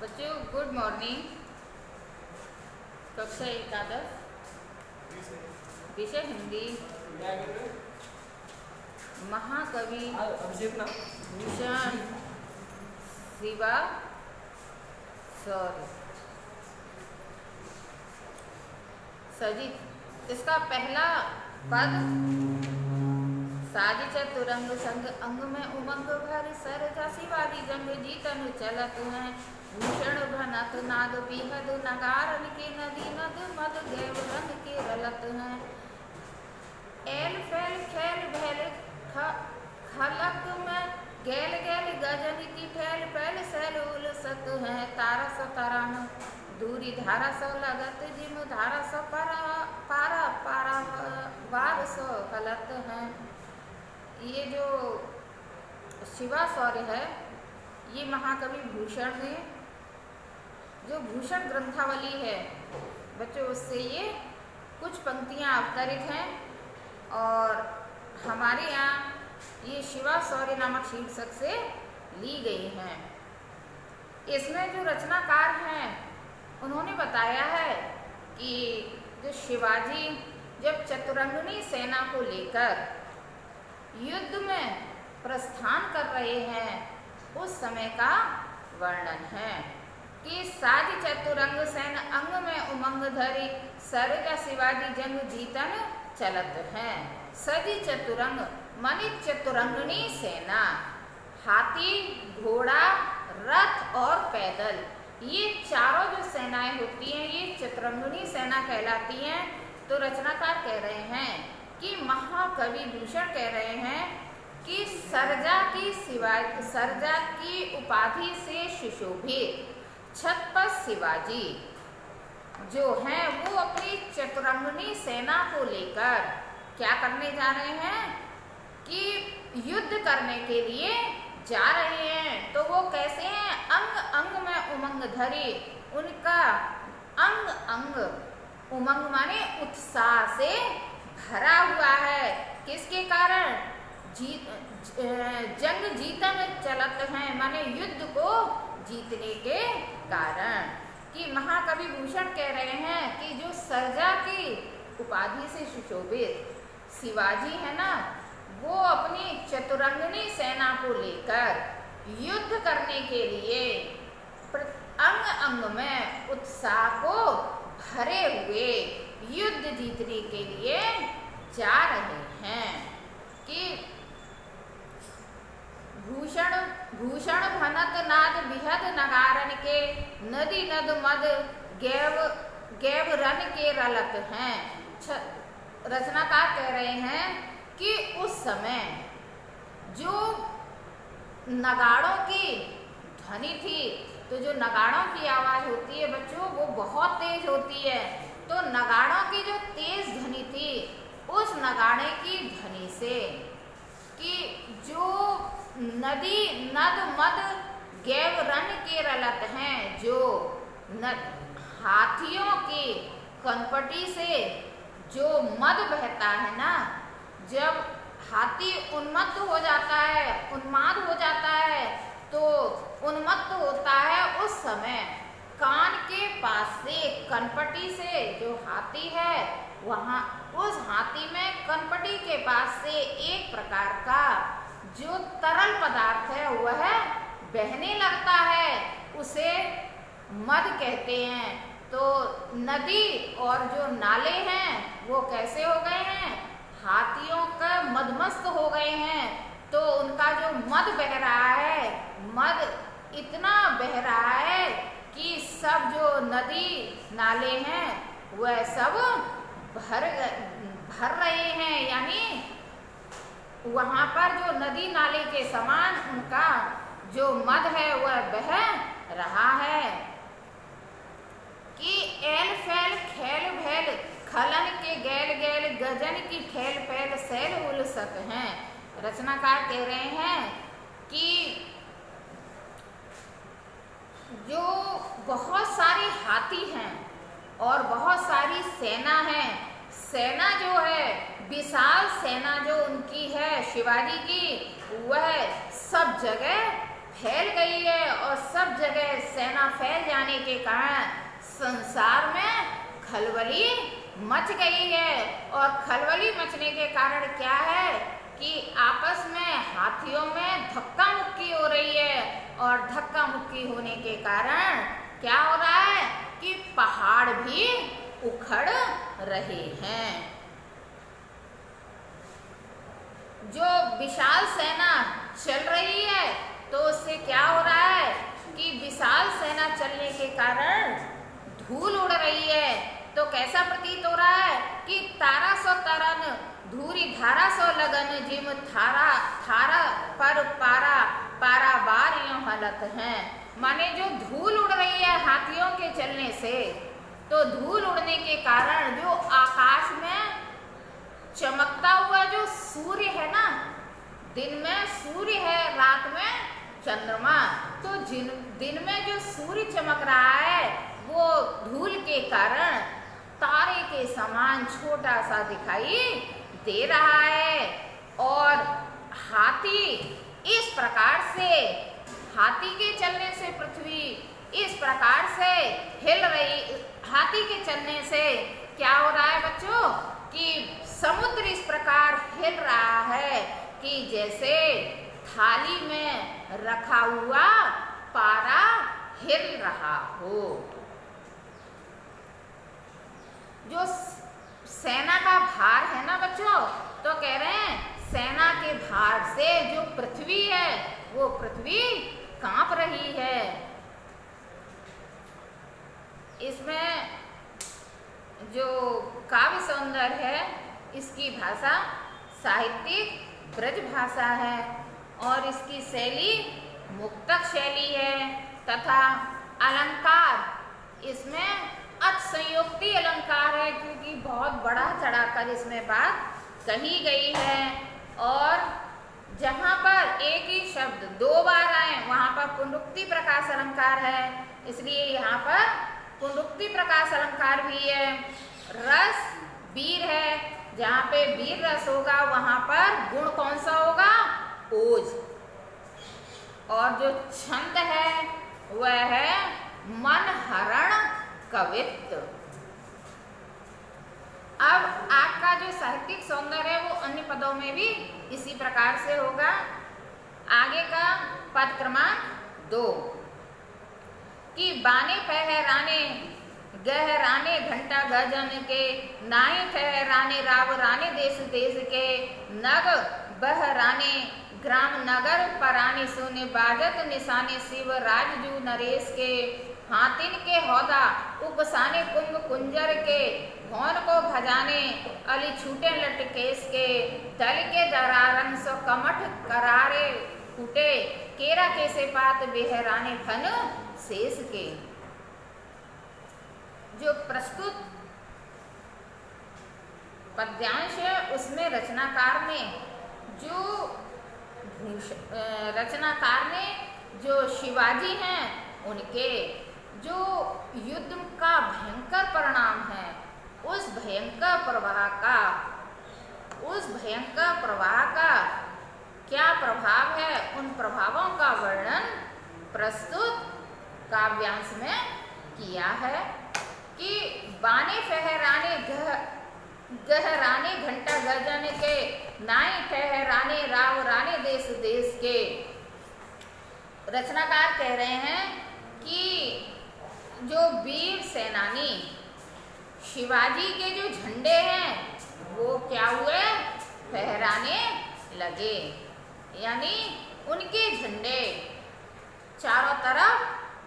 बच्चों good morning. कक्षा एकादश, विषय हिंदी। महाकवि भूषण शिवा सौर्य। सजित इसका पहला पद साज चतुरंग संग अंग में उमंग भर सरजा शिवाजी जंग जीतन चलत हैं। भूषण भनक नाद बिहद नगारन के नदी नद मद गैव रंग के रलत हैं। एल फैल खैल भैल खलक में गैल गैल गजन की ठैल पैल सैल उलसत हैं। तारा स तरन दूरी धारा स लगत जिम धारा स पारा पारा वार स हलत हैं। ये जो शिवा सौर्य है, ये महाकवि भूषण ने जो भूषण ग्रंथावली है बच्चों, उससे ये कुछ पंक्तियाँ अवतरित हैं और हमारे यहाँ ये शिवा सौर्य नामक शीर्षक से ली गई हैं। इसमें जो रचनाकार हैं उन्होंने बताया है कि जो शिवाजी जब चतुरंगिनी सेना को लेकर युद्ध में प्रस्थान कर रहे हैं उस समय का वर्णन है कि साज चतुरंग सैन अंग में उमंग धरी सरजा शिवाजी जंग जीतन चलत हैं। सजी चतुरंग माने चतुरंगनी सेना, हाथी घोड़ा रथ और पैदल, ये चारों जो सेनाएं होती हैं ये चतुरंगनी सेना कहलाती हैं। तो रचनाकार कह रहे हैं कि महाकवि भूषण कह रहे हैं कि सरजा की उपाधि से सुशोभित छत्रपति शिवाजी जो हैं वो अपनी चतुरंगनी सेना को लेकर क्या करने जा रहे हैं कि युद्ध करने के लिए जा रहे हैं। तो वो कैसे हैं? अंग अंग में उमंग धरी, उनका अंग अंग उमंग माने उत्साह से भरा हुआ है। किसके कारण? जंग जीतन चलत हैं माने युद्ध को जीतने के कारण। कि महाकवि भूषण कह रहे हैं कि जो सरजा की उपाधि से सुशोभित शिवाजी है ना, वो अपनी चतुरंगिनी सेना को लेकर युद्ध करने के लिए अंग अंग में उत्साह को भरे हुए युद्ध जीतने के लिए जा रहे हैं। कि भूषण भनक नाद बिहद नगारन के नदी नद मद गैव रन के रलत हैं। रचनाकार कह रहे हैं कि उस समय जो नगाड़ों की ध्वनि थी, तो जो नगाड़ों की आवाज होती है बच्चों वो बहुत तेज होती है। तो नगाड़ों की जो तेज ध्वनि थी उस नगाड़े की ध्वनि से कि जो नदी नद मद गैव रन के रलत हैं, जो हाथियों की कनपटी से जो मद बहता है ना, जब हाथी उन्मत्त हो जाता है, उन्माद हो जाता है, तो उन्मत्त होता है उस समय कान के पास से कनपटी से जो हाथी है वहाँ उस हाथी में कनपटी के पास से एक प्रकार का जो तरल पदार्थ है वह बहने लगता है, उसे मद कहते हैं। तो नदी और जो नाले हैं वो कैसे हो गए हैं? हाथियों का मदमस्त हो गए हैं। तो उनका जो मद बह रहा है, मद इतना बह रहा है कि सब जो नदी नाले हैं वह सब भर रहे हैं, यानी वहाँ पर जो नदी नाले के समान उनका जो मद है वह बह रहा है। कि एल फैल खैल भैल खलन के गैल गैल गजन की ठैल पैल सैल उलसत हैं। रचनाकार कह रहे हैं कि जो बहुत सारे हाथी हैं और बहुत सारी सेना है, सेना जो है विशाल सेना जो उनकी है शिवाजी की, वह सब जगह फैल गई है और सब जगह सेना फैल जाने के कारण संसार में खलबली मच गई है। और खलबली मचने के कारण क्या है कि आपस में हाथियों में धक्का मुक्की हो रही है और धक्का मुक्की होने के कारण क्या हो रहा है कि पहाड़ भी उखड़ रहे हैं। जो विशाल सेना चल रही है तो उससे क्या हो रहा है कि विशाल सेना चलने के कारण धूल उड़ रही है। तो कैसा प्रतीत हो रहा है कि तारा सो तरन धूरी धारा सो लगन जिम थारा थारा पर पारा पारा बार यूं हालत है। माने जो धूल उड़ रही है हाथियों के चलने से, तो धूल उड़ने के कारण जो आकाश में चमकता हुआ जो सूर्य है ना, दिन में सूर्य है, रात में चंद्रमा, तो दिन में जो सूर्य चमक रहा है वो धूल के कारण तारे के समान छोटा सा दिखाई दे रहा है। और हाथी इस प्रकार से, हाथी के चलने से पृथ्वी इस प्रकार से हिल रही, हाथी के चलने से क्या हो रहा है बच्चों कि समुद्र इस प्रकार हिल रहा है कि जैसे थाली में रखा हुआ पारा हिल रहा हो। जो सेना का भार है ना बच्चों, तो कह रहे हैं सेना के भार से जो पृथ्वी है वो पृथ्वी कांप रही है। इसमें जो काव्य सौंदर्य है इसकी भाषा साहित्यिक ब्रज भाषा है और इसकी शैली मुक्तक शैली है तथा अलंकार इसमें अतिशयोक्ति अलंकार है, क्योंकि बहुत बड़ा चढ़ाकर इसमें बात कही गई है। और जहाँ पर एक ही शब्द दो बार आए वहाँ पर पुनरुक्ति प्रकाश अलंकार है, इसलिए यहाँ पर पुनरुक्ति प्रकाश अलंकार भी है। रस वीर है, जहाँ पे वीर रस होगा वहाँ पर गुण कौन सा होगा? ओज। और जो छंद है वह है मन हरण कवित्व। अब आपका जो साहित्यिक सौंदर्य है वो अन्य पदों में भी इसी प्रकार से होगा। आगे का पद क्रमांक 2 कि बाने पहराने गहराने घंटा गजन के, नाई ठहराने राव राने देश देश के, नग बहराने ग्राम नगर पराने सुने बाजत निशाने शिव राजजू नरेश के, हाथिन के हौदा उपसाने कुंभ कुंजर के, भौन को भजाने अली छूटे लटकेश के, दल के दरारन सो कमठ करारे फूटे, केरा के से पात बेहराने फन शेष के। जो प्रस्तुत पद्यांश है उसमें रचनाकार ने जो शिवाजी हैं उनके जो युद्ध का भयंकर परिणाम है उस भयंकर प्रवाह का क्या प्रभाव है, उन प्रभावों का वर्णन प्रस्तुत काव्यांश में किया है। कि बाने फहराने गहराने घंटा गर्जन के, नाई ठहराने राव राने देश देश के। रचनाकार कह रहे हैं कि जो वीर सेनानी शिवाजी के जो झंडे हैं वो क्या हुए? फहराने लगे, यानी उनके झंडे चारों तरफ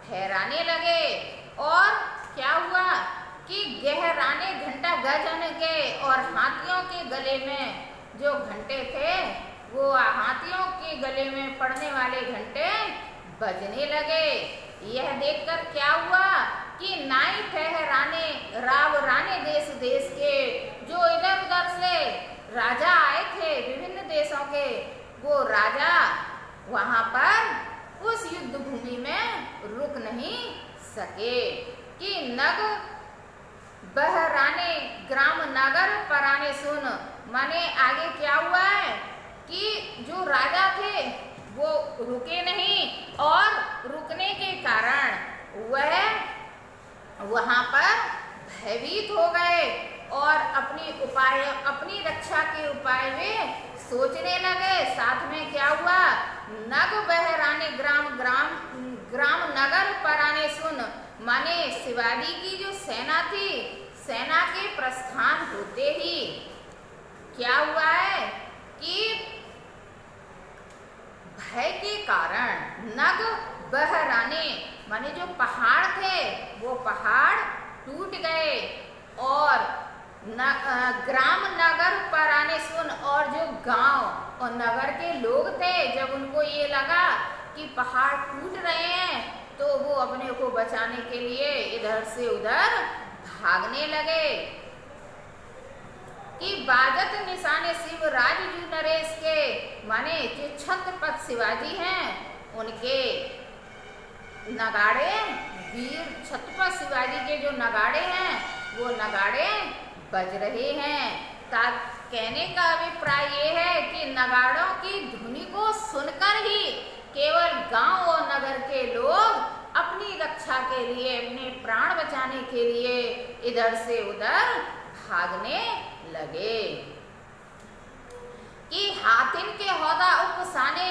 फहराने लगे। और क्या हुआ कि गहराने घंटा गजन के, और हाथियों के गले में जो घंटे थे वो हाथियों के गले में पड़ने वाले घंटे बजने लगे। यह देखकर क्या हुआ कि नाई ठहराने राव राने देश देश के, जो इधर उधर से राजा आए थे विभिन्न देशों के, वो राजा वहां पर उस युद्ध भूमि में रुक नहीं सके। कि नग बहराने ग्राम नगर पराने सुन, माने आगे क्या हुआ है कि जो राजा थे वो रुके नहीं और रुकने के कारण वह वहां पर भयभीत हो गए और अपनी रक्षा के उपाय में सोचने लगे। साथ में क्या हुआ, नग बहराने ग्राम नगर पर आने सुन, माने शिवाजी की जो सेना थी, सेना के प्रस्थान होते ही क्या हुआ है कि भय के कारण नग बहराने माने जो पहाड़ थे वो पहाड़ टूट गए और ग्राम नगर पर आने सुन, और जो गांव और नगर के लोग थे जब उनको ये लगा कि पहाड़ टूट रहे हैं तो वो अपने को बचाने के लिए इधर से उधर भागने लगे कि बाजत निशाने शिवराज जू नरेश के, माने जो छत्रपति शिवाजी हैं उनके नगाड़े, वीर छत्रपति शिवाजी के जो नगाड़े हैं वो नगाड़े बज रहे हैं। कहने का अभिप्राय ये है कि नगाड़ों की धुनी को सुनकर ही केवल गांव और नगर के लोग अपनी रक्षा के लिए, अपने प्राण बचाने के लिए इधर से उधर भागने लगे कि हाथिन के हौदा उपसाने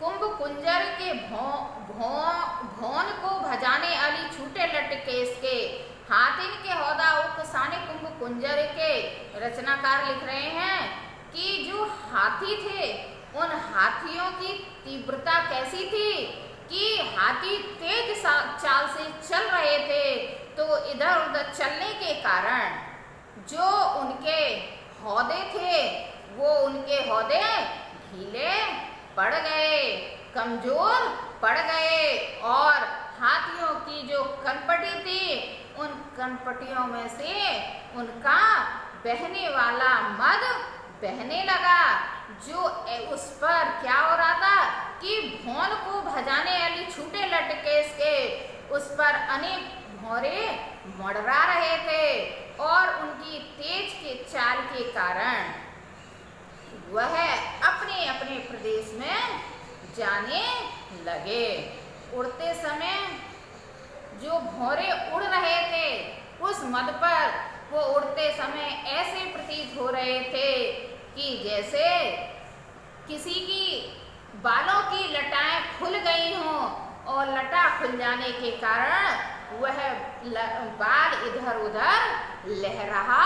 कुंभ कुंजर के भौन को भजाने अली छूटे लटकेश के। हाथिन के हौदा उपसाने कुंभ कुंजर के रचनाकार लिख रहे हैं कि जो हाथी थे उन हाथियों की तीव्रता कैसी थी कि हाथी तेज चाल से चल रहे थे तो इधर उधर चलने के कारण जो उनके हौदे थे वो उनके हौदे ढीले पड़ गए, कमजोर पड़ गए और हाथियों की जो कनपटी थी उन कनपटियों में से उनका बहने वाला मद बहने लगा। जो उस पर क्या हो रहा था कि भौन को भजाने वाली छूटे लटकेश के उस पर अनेक भौरे मड़रा रहे थे और उनकी तेज के चाल के कारण वह अपने अपने प्रदेश में जाने लगे। उड़ते समय जो भौरे उड़ रहे थे उस मद पर वो उड़ते समय ऐसे प्रतीत हो रहे थे कि जैसे किसी की बालों की लटाएं खुल गई हों और लटा खुल जाने के कारण वह बाल इधर उधर लहरा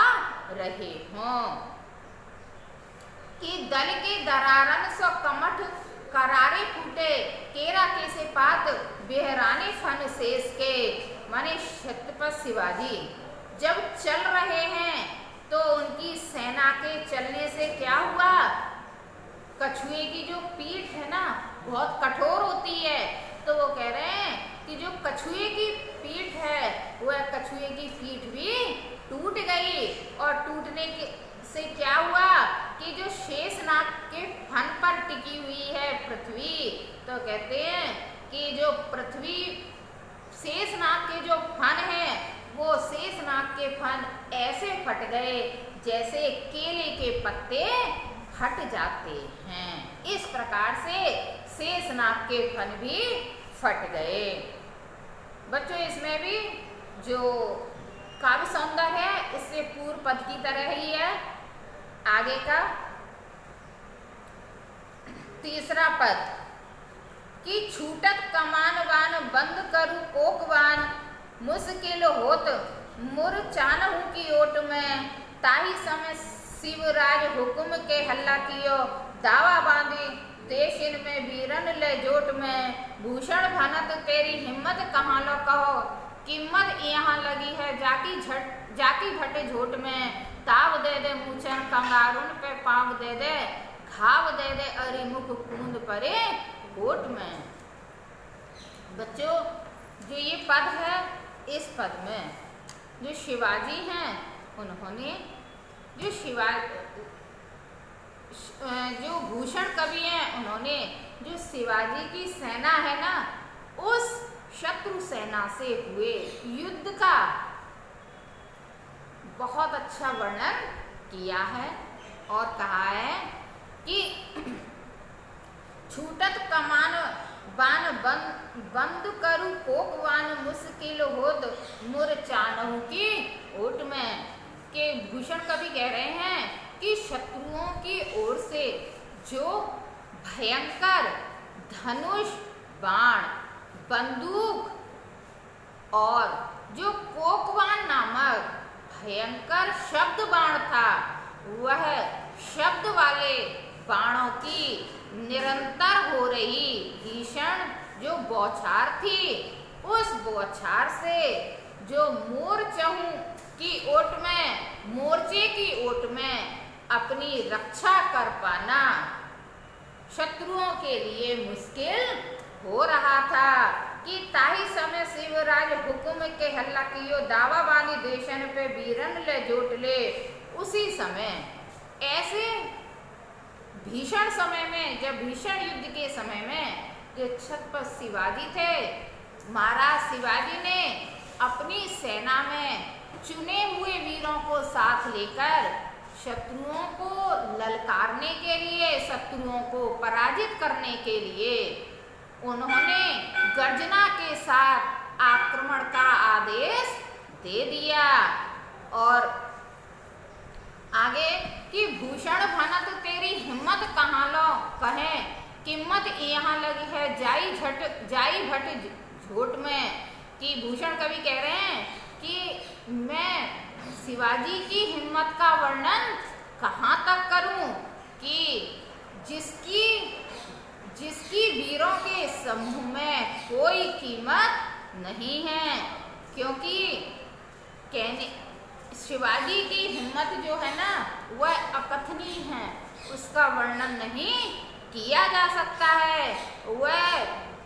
रहे हों कि दल के दरारन सो कमठ करारे फूटे केरा के से पात बेहराने फन शेष के। माने छत्रपति शिवाजी जब चल रहे हैं तो उनकी सेना के चलने से क्या हुआ, कछुए की जो पीठ है ना बहुत कठोर होती है, तो वो कह रहे हैं कि जो कछुए की पीठ है वह कछुए की पीठ भी टूट गई और टूटने के से क्या हुआ कि जो शेषनाग के फन पर टिकी हुई है पृथ्वी, तो कहते हैं कि जो पृथ्वी शेषनाग के जो फन है वो शेषनाग के फन ऐसे फट गए जैसे केले के पत्ते फट जाते हैं। इस प्रकार से शेषनाग के फन भी फट गए। बच्चों इसमें भी जो काव्य सौंदर्य है इससे पूर्व पद की तरह ही है। आगे का तीसरा पद कि छूटत कमानवान बंद करू कोकवान मुश्किल होत मुर चानहू की ओट में ताही समय शिवराज हुक्म के हल्ला कियो दावा बांधी देश इनमें वीरन ले जोट में भूषण भनत तेरी हिम्मत कहाँ लो कहो कीमत यहाँ लगी है जाकी भटे झोट में ताव दे दे मूचन कंगारुन पे पाव दे दे घाव दे दे अरि मुख कूंद परे गोट में। बच्चों जो ये पद है इस पद में जो शिवाजी हैं उन्होंने जो भूषण कवि हैं उन्होंने जो शिवाजी की सेना है ना उस शत्रु सेना से हुए युद्ध का बहुत अच्छा वर्णन किया है और कहा है कि छूटत कमान बान बंद करू कोकवान मुश्किल होद मुर चानहु की ओट में। के भूषण कवि कह रहे हैं कि शत्रुओं की ओर से जो भयंकर धनुष बाण बंदूक और जो कोकवान नामक भयंकर शब्द बाण था, वह शब्द वाले बाणों की निरंतर हो रही भीषण जो बौछार थी, उस बौछार से जो मोर्चों की ओट में, मोर्चे की ओट में अपनी रक्षा कर पाना शत्रुओं के लिए मुश्किल हो रहा था। कि ताही समय शिवराज हुक्म के हल्ला कियो दावा वाली देशन पे वीरन ले जोट ले। उसी समय ऐसे भीषण समय में, जब भीषण युद्ध के समय में जो छत्रपति शिवाजी थे, महाराज शिवाजी ने अपनी सेना में चुने हुए वीरों को साथ लेकर शत्रुओं को ललकारने के लिए, शत्रुओं को पराजित करने के लिए उन्होंने गर्जना के साथ आक्रमण का आदेश दे दिया। और आगे कि भूषण भनत तेरी हिम्मत कहाँ लो कहे, किम्मत यहाँ लगी है जाई भट झोट में। कि भूषण कवि कह रहे हैं कि मैं शिवाजी की हिम्मत का वर्णन कहाँ तक करूं कि जिसकी वीरों के समूह में कोई कीमत नहीं है। क्योंकि कहने शिवाजी की हिम्मत जो है ना, वह अकथनीय है, उसका वर्णन नहीं किया जा सकता है। वह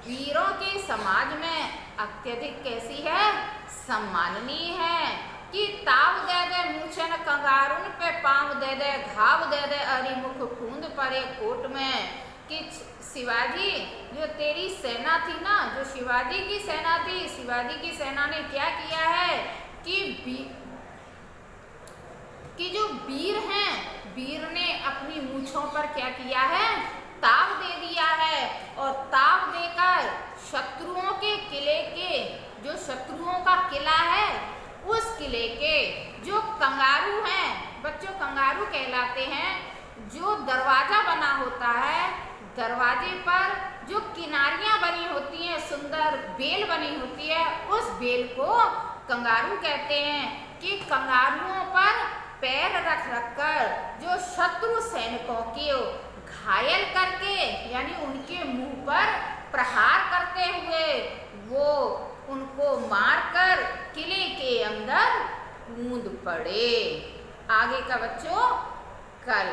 वीरों के समाज में अत्यधिक कैसी है, सम्माननीय है। कि ताव दे दे मूछन कंगारुन पे पाँव दे दे घाव दे दे अरि मुख कूंद परे कोट में। कि शिवाजी जो तेरी सेना थी ना, जो शिवाजी की सेना थी, शिवाजी की सेना ने क्या किया है कि जो वीर हैं, वीर ने अपनी मूछों पर क्या किया है, ताव दे दिया है। और ताव देकर शत्रुओं के किले के, जो शत्रुओं का किला है, उस किले के जो कंगारू हैं, बच्चों कंगारू कहलाते हैं, जो दरवाजा बना होता है, दरवाजे पर जो किनारियां बनी होती हैं, सुंदर बेल बनी होती है, उस बेल को कंगारू कहते हैं। कि कंगारुओं पर पैर रख कर जो शत्रु सैनिकों के घायल करके, यानी उनके मुंह पर प्रहार करते हुए वो उनको मारकर किले के अंदर कूद पड़े। आगे का बच्चों कल